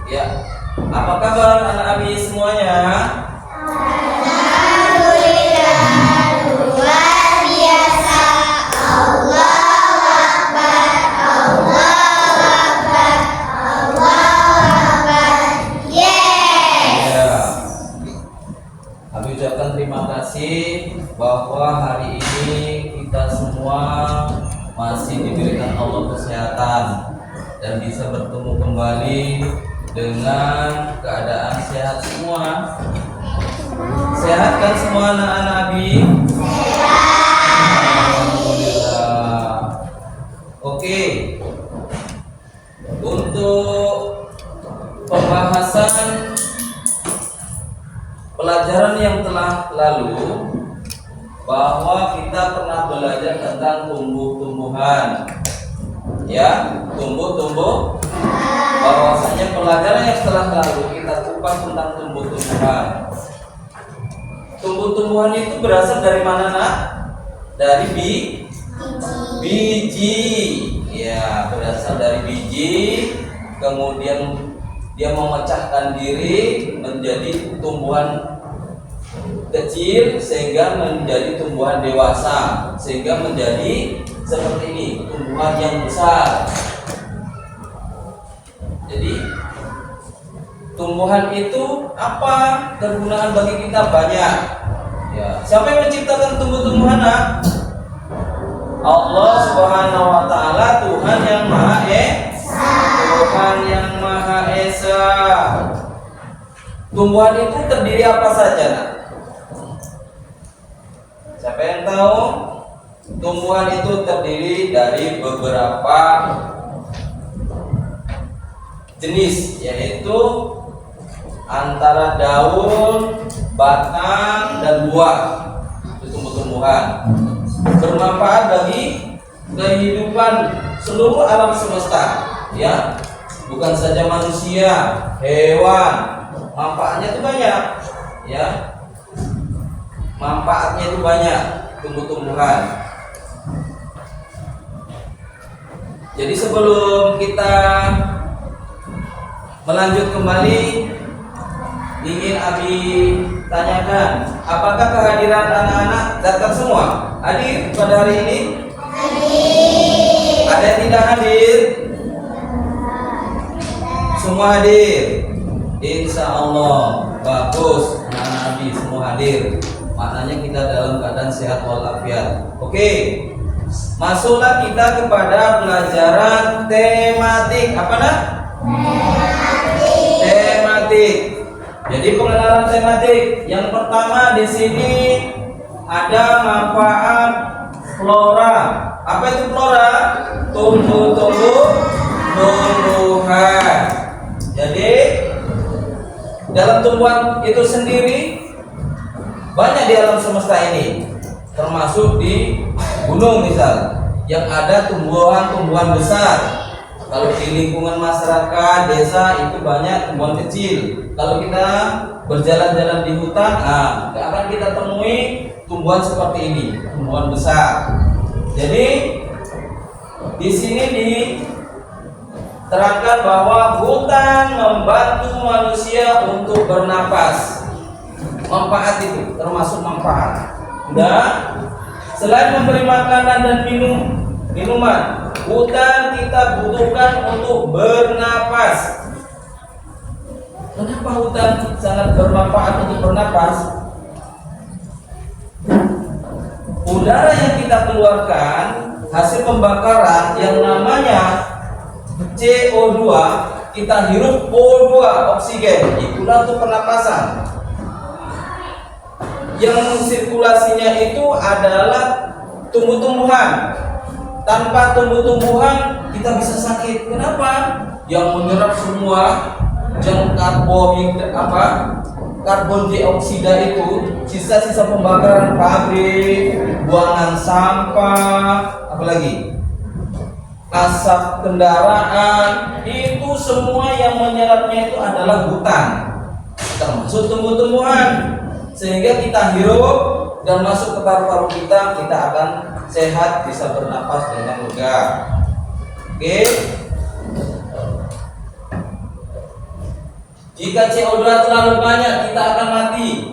Ya, apa kabar anak Abi semuanya? Alhamdulillah, luar biasa. Allahu Akbar, Allahu Akbar, Allahu Akbar. Yes. Ya. Abi ucapkan terima kasih bahwa hari ini kita semua masih diberikan Allah kesehatan dan bisa bertemu kembali dengan keadaan sehat semua. Sehat kan semua anak-anak Abi? Alhamdulillah. Oke. Untuk pembahasan pelajaran yang telah lalu, bahwa kita pernah belajar tentang tumbuh-tumbuhan. Ya, tumbuh-tumbuh. Bahwasanya pelajaran yang setelah lalu kita kupas tentang tumbuh-tumbuhan. Tumbuh-tumbuhan itu berasal dari mana, Nak? Dari biji. Ya, berasal dari biji. Kemudian dia memecahkan diri menjadi tumbuhan kecil sehingga menjadi tumbuhan dewasa, sehingga menjadi seperti ini, tumbuhan yang besar. Jadi tumbuhan itu apa kegunaan bagi kita? Banyak. Ya, siapa yang menciptakan tumbuh-tumbuhan? Allah Subhanahu wa taala, Tuhan yang Maha Esa. Tuhan yang Maha Esa. Tumbuhan itu terdiri apa saja, Nak? Siapa yang tahu? Tumbuhan itu terdiri dari beberapa jenis, yaitu antara daun, batang, dan buah. Itu tumbuh-tumbuhan bermanfaat bagi kehidupan seluruh alam semesta, ya, bukan saja manusia, hewan. Manfaatnya itu banyak, ya. Manfaatnya itu banyak tumbuh-tumbuhan. Jadi sebelum kita melanjut kembali, ingin Abi tanyakan, apakah kehadiran anak-anak datang semua? Hadir pada hari ini? Hadir. Ada yang tidak hadir? Semua hadir. Insya Allah bagus, anak-anak Abi semua hadir. Maknanya kita dalam keadaan sehat walafiat. Oke, masuklah kita kepada pelajaran tematik. Apa nak? Tematik. Jadi pengenalan tematik. Yang pertama di sini ada manfaat flora. Apa itu flora? Tumbuhan. Jadi dalam tumbuhan itu sendiri banyak di alam semesta ini, termasuk di gunung misal, yang ada tumbuhan-tumbuhan besar. Kalau di lingkungan masyarakat desa itu banyak tumbuhan kecil. Kalau kita berjalan-jalan di hutan, akan kita temui tumbuhan seperti ini, tumbuhan besar. Jadi di sini diterangkan bahwa hutan membantu manusia untuk bernapas. Manfaat itu termasuk manfaat. Nah, selain memberi makanan dan minuman, hutan kita butuhkan untuk bernapas. Kenapa hutan sangat bermanfaat untuk bernapas? Udara yang kita keluarkan hasil pembakaran yang namanya CO2, kita hirup O2, oksigen, itulah untuk pernapasan. Yang sirkulasinya itu adalah tumbuh-tumbuhan. Tanpa tumbuh-tumbuhan kita bisa sakit. Kenapa? Yang menyerap semua karbon dioksida itu, sisa-sisa pembakaran pabrik, buangan sampah, apalagi asap kendaraan, itu semua yang menyerapnya itu adalah hutan, termasuk tumbuh-tumbuhan. Sehingga kita hirup dan masuk ke paru-paru kita akan sehat, bisa bernapas dengan lega. Oke. Jika CO2 terlalu banyak, kita akan mati.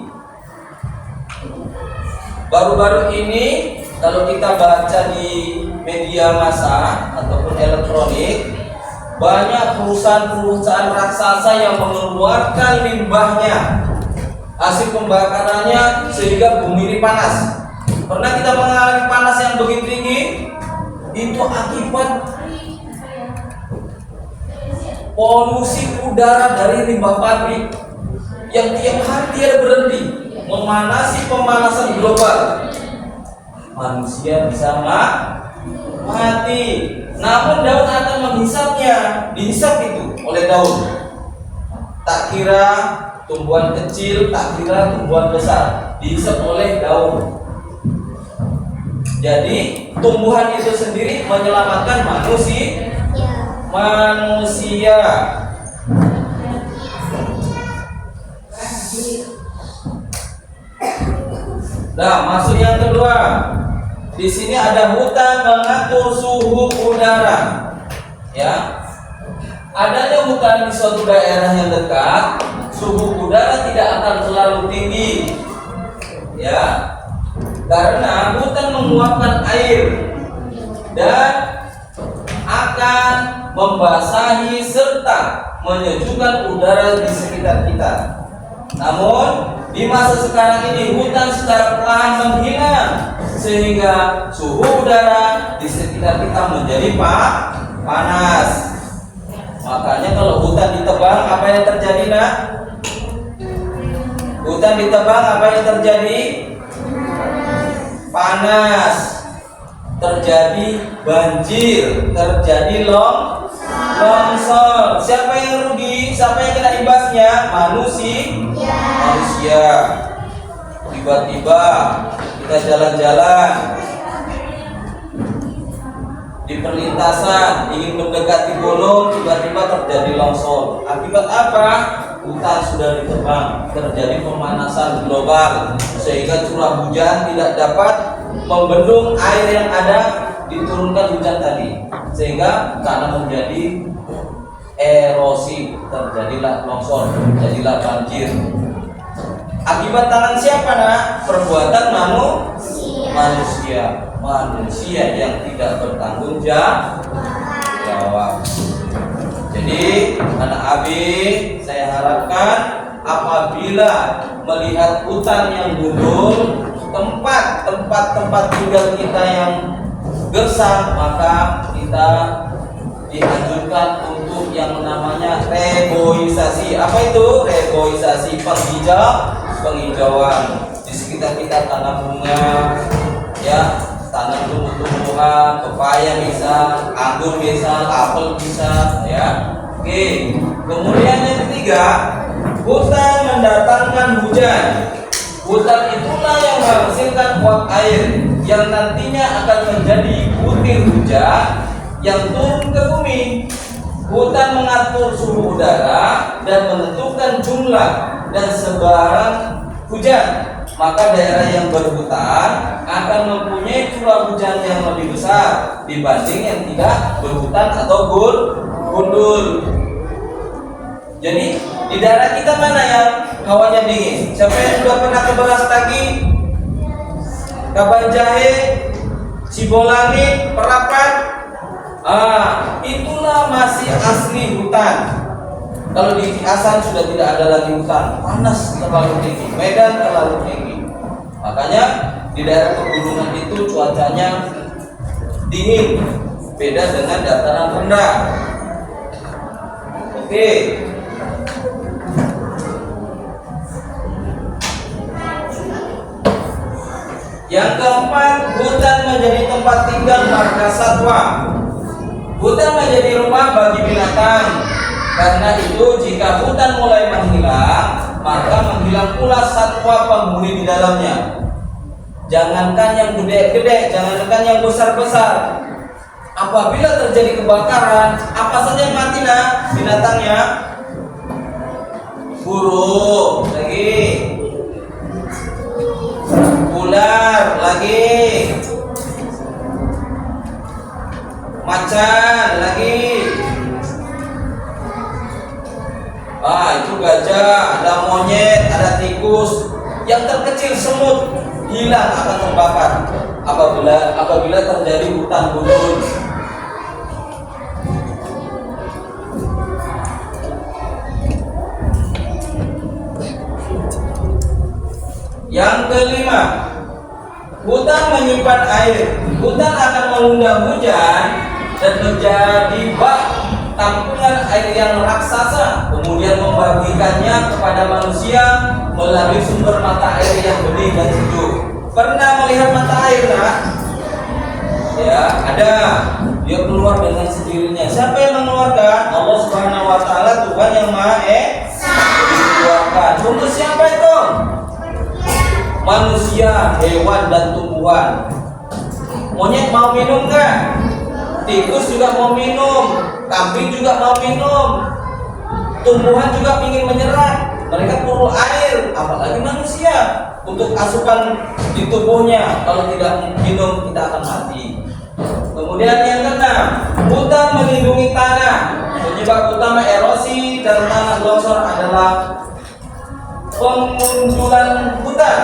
Baru-baru ini kalau kita baca di media massa ataupun elektronik, banyak perusahaan-perusahaan raksasa yang mengeluarkan limbahnya, hasil pembakarannya, sehingga bumi ini panas. Pernah kita mengalami panas yang begitu tinggi? Itu akibat polusi udara dari limbah pabrik yang tiap hari tidak berhenti memanasi pemanasan global. Manusia bisa mati. Namun daun akan menghisapnya, dihisap itu oleh daun. Tak kira tumbuhan kecil, tak kira tumbuhan besar, dihisap oleh daun. Jadi tumbuhan itu sendiri menyelamatkan manusia. Nah, masuk yang kedua. Di sini ada hutan mengatur suhu udara. Ya. Adanya hutan di suatu daerah yang dekat, suhu udara tidak akan selalu tinggi. Ya. Karena hutan menguapkan air dan akan membasahi serta menyejukkan udara di sekitar kita. Namun di masa sekarang ini hutan secara perlahan menghilang, sehingga suhu udara di sekitar kita menjadi panas. Makanya kalau hutan ditebang, apa yang terjadi, nak? Hutan ditebang, apa yang terjadi? Panas, terjadi banjir, terjadi longsor. Siapa yang rugi? Siapa yang kena imbasnya? Manusia. Tiba-tiba kita jalan-jalan di perlintasan ingin mendekati gunung, tiba-tiba terjadi longsor. Akibat apa? Hutan sudah ditebang, terjadi pemanasan global sehingga curah hujan tidak dapat membendung air yang ada diturunkan hujan tadi, sehingga tanah menjadi erosi, terjadilah longsor, terjadilah banjir. Akibat tangan siapa, nak? Perbuatan manusia yang tidak bertanggung jawab. Jadi anak Abi, saya harapkan apabila melihat hutan yang gundul, tempat tinggal kita yang gersang, maka kita dianjurkan untuk yang namanya reboisasi. Apa itu reboisasi? Penghijauan. Di sekitar kita tanam bunga, ya, tanam tumbuh-tumbuhan, pepaya bisa, anggur bisa, apel bisa, ya. Oke. Kemudian yang ketiga, hutan mendatangkan hujan. Hutan itulah yang menghasilkan uap air yang nantinya akan menjadi butir hujan yang turun ke bumi. Hutan mengatur suhu udara dan menentukan jumlah dan sebaran hujan. Maka daerah yang berhutan akan mempunyai curah hujan yang lebih besar dibanding yang tidak berhutan atau gundul. Jadi di daerah kita mana yang hawanya dingin? Siapa yang sudah pernah ke Brastagi, Kabanjahe, Sibolangit, Perapat? Itulah masih asli hutan. Kalau di Asan sudah tidak ada lagi hutan, panas terlalu tinggi, medan terlalu tinggi. Makanya di daerah pegunungan itu cuacanya dingin, beda dengan dataran rendah. Oke. Yang keempat, hutan menjadi tempat tinggal marga satwa. Hutan menjadi rumah bagi binatang. Karena itu jika hutan mulai menghilang, maka menghilang pula satwa penghuni di dalamnya. Jangankan yang gede-gede, jangankan yang besar-besar. Apabila terjadi kebakaran, apa saja yang mati, nak? Binatangnya? Burung, lagi. Ular, lagi. Macan, lagi. itu gajah, ada monyet, ada tikus, yang terkecil semut hilang akan terbakar apabila terjadi hutan gundul. Yang kelima, hutan menyimpan air. Hutan akan mengundang hujan dan menjadi bak tampungan air yang raksasa, kemudian membagikannya kepada manusia melalui sumber mata air yang bening dan sejuk. Pernah melihat mata air, nak? Ya, ada. Dia keluar dengan sendirinya. Siapa yang mengeluarkan? Allah Subhanahu wa taala, Tuhan yang Maha Esa. Dikeluarkan. Untuk siapa itu? Manusia, hewan dan tumbuhan. Monyet mau minum kan? Tikus juga mau minum, kambing juga mau minum, tumbuhan juga ingin menyerap. Mereka perlu air, apalagi manusia untuk asupan di tubuhnya. Kalau tidak minum kita akan mati. Kemudian yang keenam, hutan melindungi tanah. Penyebab utama erosi dan tanah longsor adalah pemunculan hutan.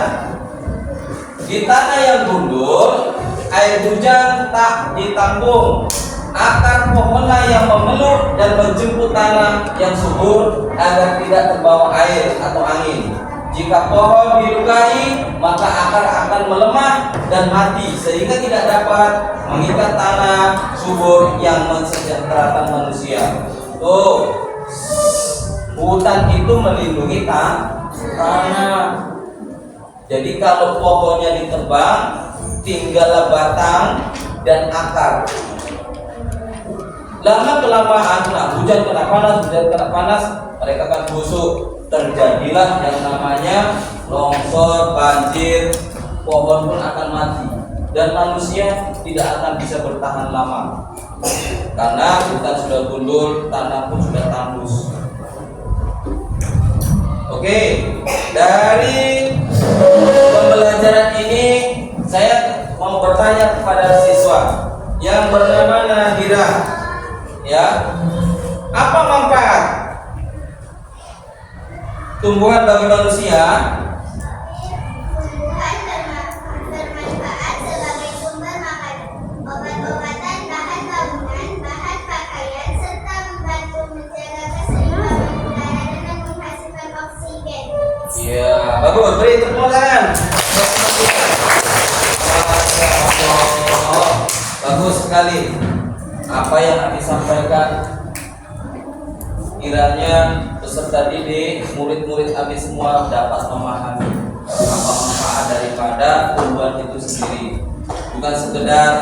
Di tanah yang gundul, air hujan tak ditampung. Akar pohonlah yang memeluk dan menjemput tanah yang subur agar tidak terbawa air atau angin. Jika pohon dilukai, maka akar akan melemah dan mati sehingga tidak dapat mengikat tanah subur yang mensejahterakan manusia. Tuh, hutan itu melindungi tanah. Jadi kalau pohonnya ditebang, tinggallah batang dan akar. Lama kelamaan, hujan kena panas, mereka akan busuk. Terjadilah yang namanya longsor, banjir, pohon pun akan mati. Dan manusia tidak akan bisa bertahan lama. Karena hutan sudah gundul, tanah pun sudah tandus. Oke, dari pembelajaran ini saya mau bertanya kepada siswa yang bernama Nadira, ya, apa manfaat tumbuhan bagi manusia? Tumbuhan bermanfaat sebagai sumber makanan, obat-obatan, bahan bangunan, bahan pakaian, serta membantu menjaga keseimbangan udara dan menghasilkan oksigen. Ya, bagus. Beri tepuk tangan. Oh, bagus sekali. Apa yang Abi sampaikan, kiranya peserta didik, murid-murid Abi semua dapat memahami apa manfaat daripada tumbuhan itu sendiri. Bukan sekedar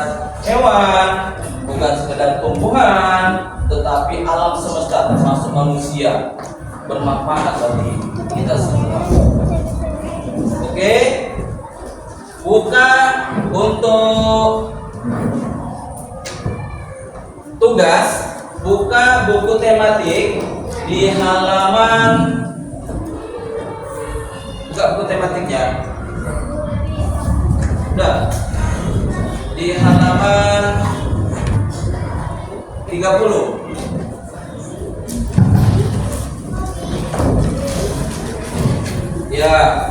hewan, bukan sekedar tumbuhan, tetapi alam semesta termasuk manusia bermanfaat bagi kita semua. Oke, buka untuk tugas, buka buku tematik di halaman, buka buku tematiknya, udah di halaman 30. Ya,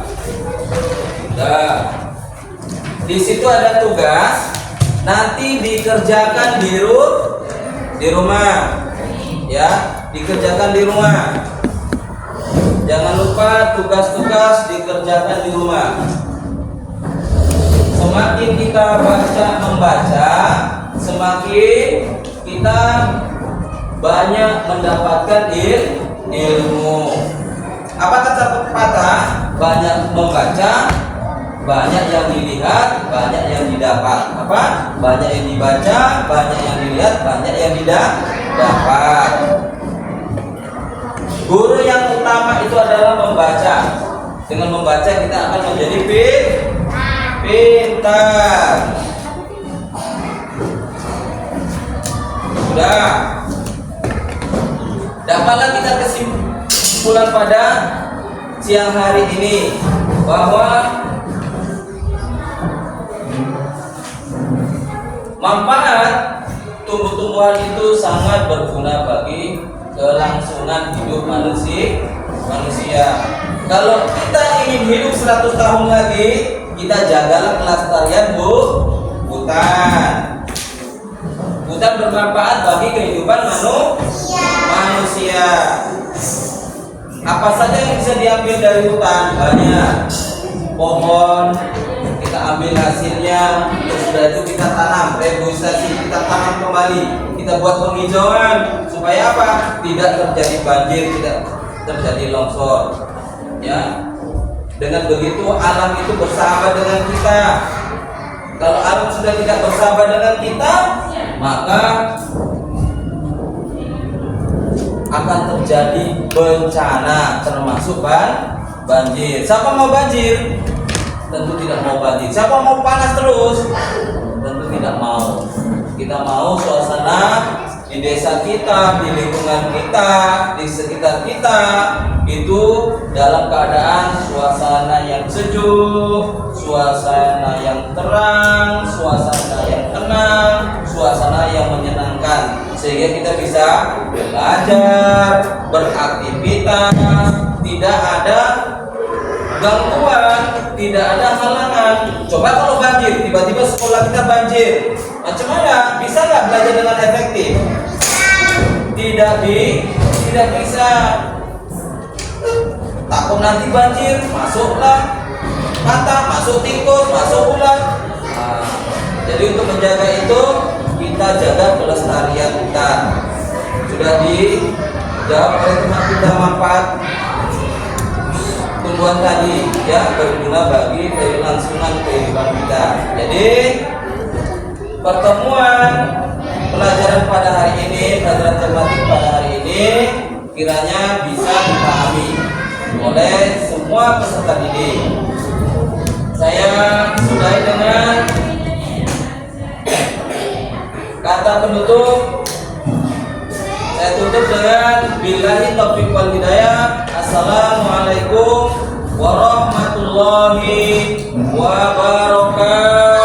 nah, di situ ada tugas, nanti dikerjakan di rumah, ya, dikerjakan di rumah. Jangan lupa tugas-tugas dikerjakan di rumah. Semakin kita membaca, semakin kita banyak mendapatkan ilmu. Apa kata pepatah? Banyak membaca, banyak yang dilihat, banyak yang didapat. Apa? Banyak yang dibaca, banyak yang dilihat, banyak yang didapat. Guru yang utama itu adalah membaca. Dengan membaca kita akan menjadi pintar. Sudah. Dapatlah kita kesimpulan pada siang hari ini bahwa manfaat tumbuh-tumbuhan itu sangat berguna bagi kelangsungan hidup manusia. manusia. Kalau kita ingin hidup 100 tahun lagi, kita jagalah kelestarian hutan. Hutan bermanfaat bagi kehidupan manusia. Apa saja yang bisa diambil dari hutan? Banyak. Pohon, kita ambil hasilnya, sudah itu kita tanam, reboisasi, kita tanam kembali, kita buat penghijauan supaya apa? Tidak terjadi banjir, tidak terjadi longsor. Ya, dengan begitu alam itu bersahabat dengan kita. Kalau alam sudah tidak bersahabat dengan kita, maka akan terjadi bencana, termasuk banjir. Siapa mau banjir? Tentu tidak mau banjir. Siapa mau panas terus? Tentu tidak mau. Kita mau suasana di desa kita, di lingkungan kita, di sekitar kita itu dalam keadaan suasana yang sejuk, suasana yang terang, suasana yang tenang, suasana yang menyenangkan, sehingga kita bisa belajar, beraktivitas, tidak ada gangguan, tidak ada halangan. Coba kalau banjir, tiba-tiba sekolah kita banjir, macam mana? Bisa nggak belajar dengan efektif? Tidak bisa. Takut nanti banjir, masuklah kata, masuk tikus, masuk ulat. Jadi untuk menjaga itu, kita jaga kelestarian hutan. Sudah dijawab oleh teman kita manfaat tumbuhan tadi, ya, berguna bagi kelangsungan kehidupan kita. Jadi pertemuan pelajaran pada hari ini, pelajaran tematik pada hari ini kiranya bisa dipahami oleh semua peserta didik. Saya sudahi dengan kata penutup. Saya tutup dengan billahi taufiq wal hidayah. Assalamualaikum warahmatullahi wabarakatuh.